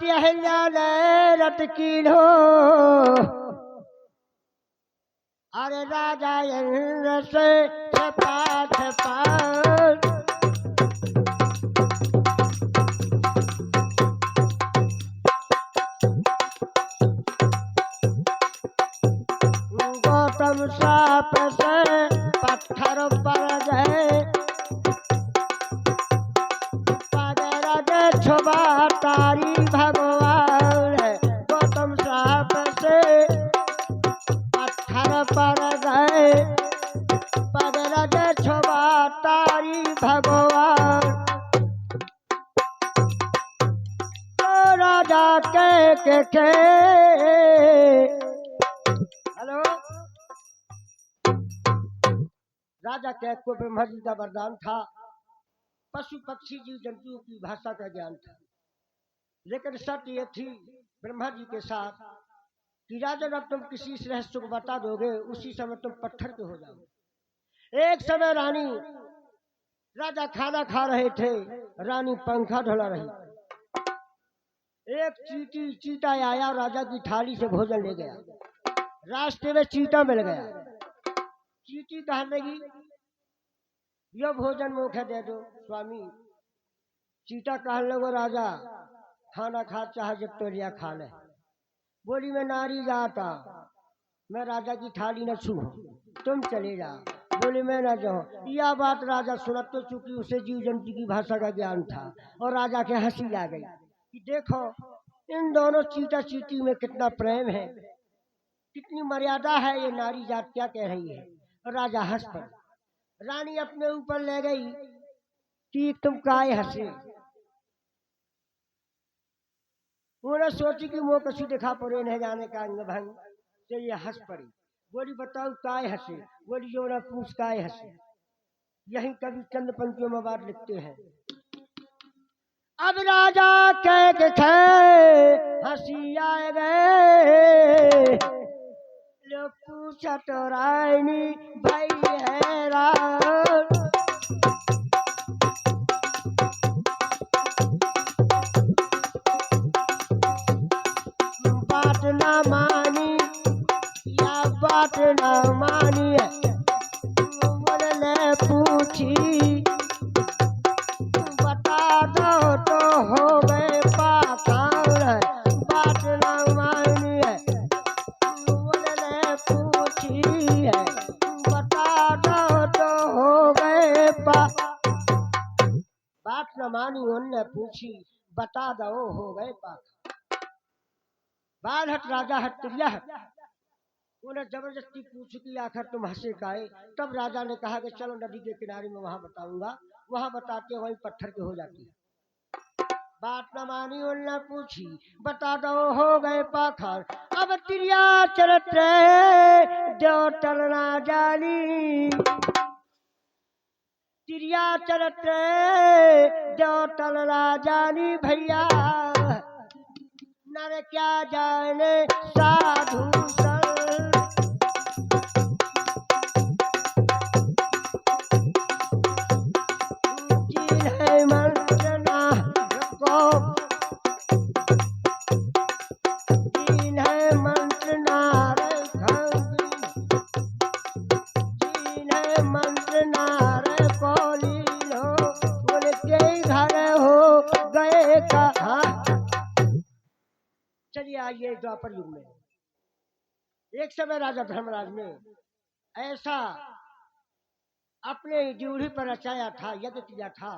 आरती अहिल्या ने रट कीन्हो अरे राजा इंद्र से पाठ पाठ गौतम साप से पत्थर पर गए छुबा तारी भगवान गौतम साप से पत्थर पर गए पगरज छुबा तारी भगवान तो राजा के हेलो राजा के को ब्रह्मा जी का वरदान था पशु पक्षी जीव जंतुओं की भाषा का ज्ञान था लेकिन शर्त यह थी ब्रह्मा जी के साथ कि राजन अब तुम किसी इस रहस्य को बता दोगे उसी समय तुम पत्थर के हो जाओगे। एक समय रानी राजा खाना खा रहे थे रानी पंखा ढोला रही एक चीता आया राजा की थाली से भोजन ले गया रास्ते में चीता मिल गया चीटी कहने लगी यो भोजन मोखे दे दो स्वामी चीता कहने लगो राजा खाना खा चाहे जब तो लिया खा ले बोली मैं नारी जाता मैं राजा की थाली न छू तुम चले जाओ बोली मैं न जाऊं यह बात राजा सुनत तो चूंकि उसे जीव जंतु की भाषा का ज्ञान था और राजा के हंसी आ गई कि देखो इन दोनों चीता चीटी में कितना प्रेम है कितनी मर्यादा है ये नारी जात क्या कह रही है और राजा हंस पड़े रानी अपने ऊपर ले गई कि तुम काय हंसे उन्होंने सोची कि वो कछु दिखा पड़े नहीं जाने का अंग भंग तो ये हंस पड़ी बोली बताओ काय हंसे बोली जो ना पूछ काय हंसे यही कभी चंद पंक्तियों में बात लिखते हैं अब राजा कह हंसी आए गए लो पूछा तो रानी भाई है राम बात ना मानी या बात ना मानी ने पूछी बता दो तो हो गए पाखाड़ बात ना मानी है ने पूछी है बता दो तो हो गए बात न मानी उनने पूछी बता दो हो गए पाखाड़ बाल हट राजा हट त्रिया हट उन्हें जबरदस्ती पूछ की आखिर तुम हंसे काहे तब राजा ने कहा कि चलो नदी के किनारे में वहां बताऊंगा वहां बताते वहीं पत्थर के हो जाती है बात न मानी उन्होंने पूछी बता दो हो गए पाखर अब त्रिया चलत जो टलना जानी त्रिया चलत जो टलना जानी भैया नर क्या जाने साधु जिन्हें मंत्र ना रखो जिन्हें मंत्र ना रखो जिन्हें मंत्र ना रखो लीलो उनके घर हो गए कहाँ। चलिए आइए द्वापर युग में एक समय राजा धर्मराज ने ऐसा अपने ड्यूढ़ी पर रचाया था यज्ञ किया था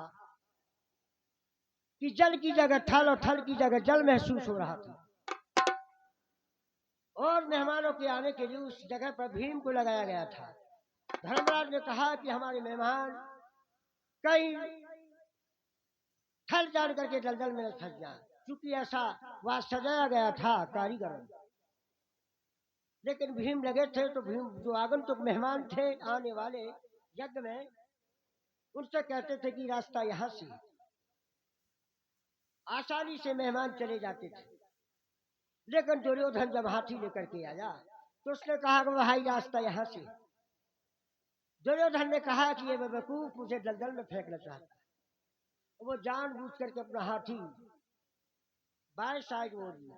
कि जल की जगह थल और थल की जगह जल महसूस हो रहा था और मेहमानों के आने के लिए उस जगह पर भीम को लगाया गया था। धर्मराज ने कहा कि हमारे मेहमान कहीं थल जान करके दलदल में फंस जाए क्योंकि ऐसा वहां सजाया गया था कारीगरों लेकिन भीम लगे थे तो भीम जो आगंतुक मेहमान थे आने वाले यज्ञ में उनसे कहते थे कि रास्ता यहाँ से आसानी से मेहमान चले जाते थे लेकिन दुर्योधन जब हाथी लेकर के आया तो उसने कहा कि भाई रास्ता यहाँ से। दुर्योधन ने कहा कि ये बेवकूफ मुझे दलदल में फेंकना चाहता वो जानबूझ करके अपना हाथी बाएं साइड मोड़ लिया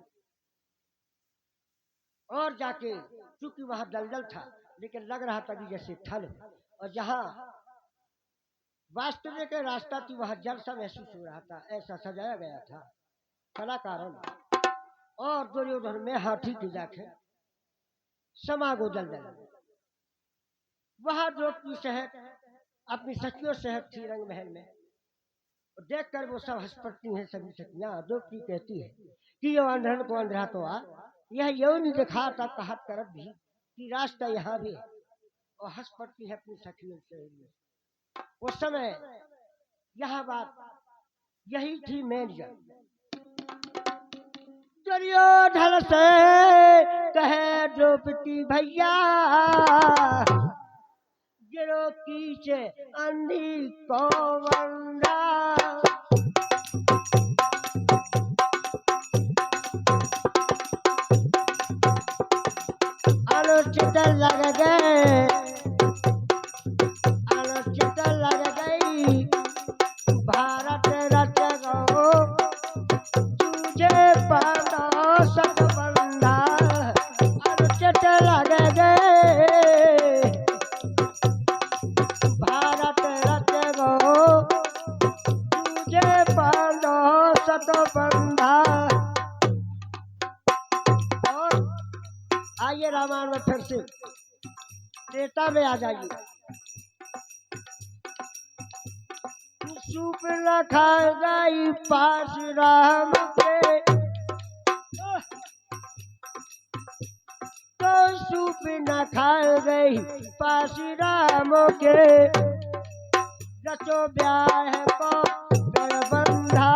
और जाके, चूंकि वहां दलदल था लेकिन लग रहा था कि जैसे थल हो, और जहां वास्तविक रास्ता थी वहां जल सा महसूस हो रहा था, ऐसा सजाया गया था कलाकारों ने। और दुर्योधन में हाथी की जाके समागो दलदल, वहां द्रौपदी सहित अपनी सखियों सहित थी रंग महल में। देख कर वो सब हंस पड़ती हैं सभी सखियां। द्रौपदी कहती है कि यो अंधन को अंधरा तो आ, यह यौ नहीं दिखा था कहत करत भी कि रास्ता यहाँ भी है। और हंस पड़ती है अपनी सखियों से। उस समय यह बात यही थी मेन जन। दुर्योधन से कहे द्रौपदी भैया, गिरो कीचे अंधी को बंदा। अनुचित लग गए, अनुचित लग गई भारत रच गो, तुझे पानो सब बंधा। अनुचित लग गए भारत रच गो, तुझे पानो सब बंधा। आइए रामायण में फिर से त्रेता में आ जाइए। सूप न खा गई पास राम के, तो सूप न खा गई पास राम के, रचो ब्याह को बंधा।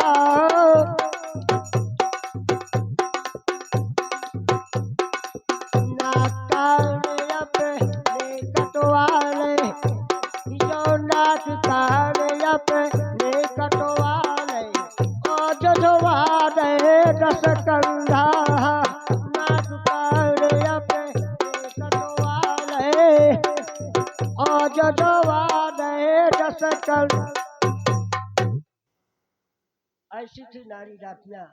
कटवाले जो नाक कान अपने कटवाले, और जजवा दे दस कंधा। नाक कान अपने कटवाले, और जजवा दे दस कंधा। ऐसी थी नारी जातियां।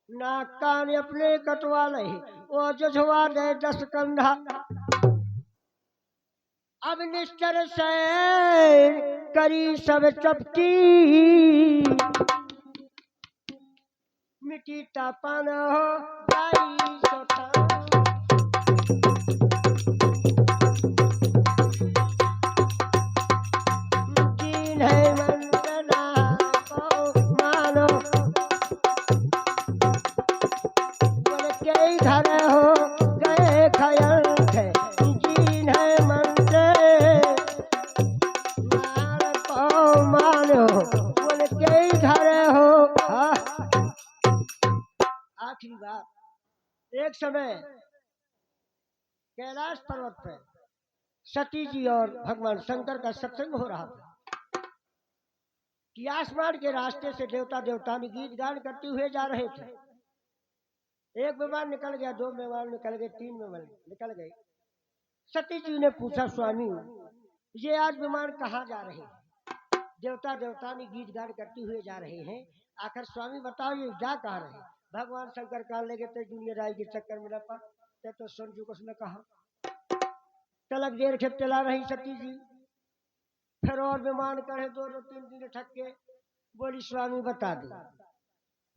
नाक कान अपने कटवाले और जजवा दे दस कंधा। अब निश्चर से करी सब चपटी, मिट्टी तपन हो गई सोता। जिन्हें वंदना को मानो, उनके घर हो गए खयल थे। आखिरी बात, एक समय कैलाश पर्वत पर सती जी और भगवान शंकर का सत्संग हो रहा था कि आसमान के रास्ते से देवता देवतानी गीत गान करते हुए जा रहे थे। एक विमान निकल गया, दो विमान निकल गए, तीन विमान निकल गए। सती जी ने पूछा, स्वामी ये आज विमान कहाँ जा रहे हैं? देवता देवतानी गीत गान करते हुए जा रहे हैं, आखिर स्वामी बताओ ये जा कहाँ रहे? भगवान शंकर कहने लगे तो जूनियर राय के चक्कर में लपा तो सुन चुक उसने कहा। तलक देर खेत चला रही सती जी, फिर और विमान करे दो तीन दिन ठक के बोली स्वामी बता दे।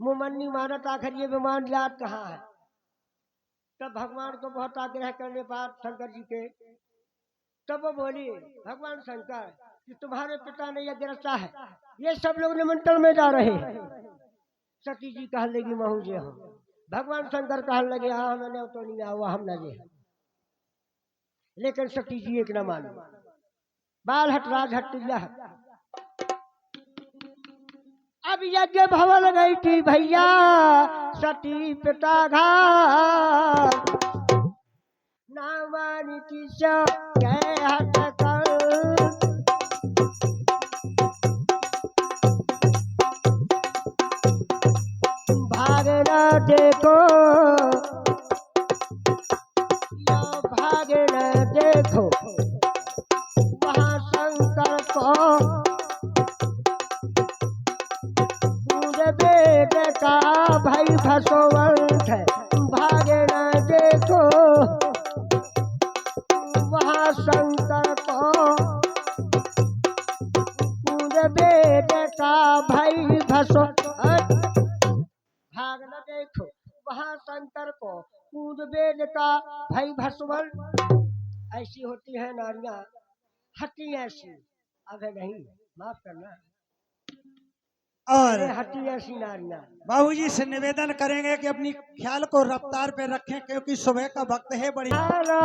मुमन्नी मानत आखिर ये विमान याद कहाँ है? तब भगवान को बहुत आग्रह करने पर शंकर जी के, तब वो बोली भगवान शंकर कि तुम्हारे पिता ने यह रचा है, ये सब लोग निमंत्रण में जा रहे हैं। सती जी कहने लगी महू जे हो। भगवान शंकर कहने लगे हाँ मैंने तो नहीं हुआ हम न जे। लेकिन सती जी एक न मानो, बाल हट राज हट यह। अब यज्ञ भवन गई थी भैया सती पिता घाट, नामानी की सो कह हट कर। भागना देखो यो भागना देखो, वहाँ शंकर को पूरे बेटे का भाई भाई भसवंत भागे न देखो, वहाँ शंकर को कूद वेद का भाई भसवंत भाग न देखो, वहाँ शंकर को कूद वेद का भाई भसवंत। ऐसी होती है नारियां, हटी ऐसी, अब है नहीं, माफ करना, और हटी ऐसी नारियां। बाबूजी से निवेदन करेंगे कि अपनी ख्याल को रफ्तार पे रखें, क्योंकि सुबह का वक्त है। बड़ी नारा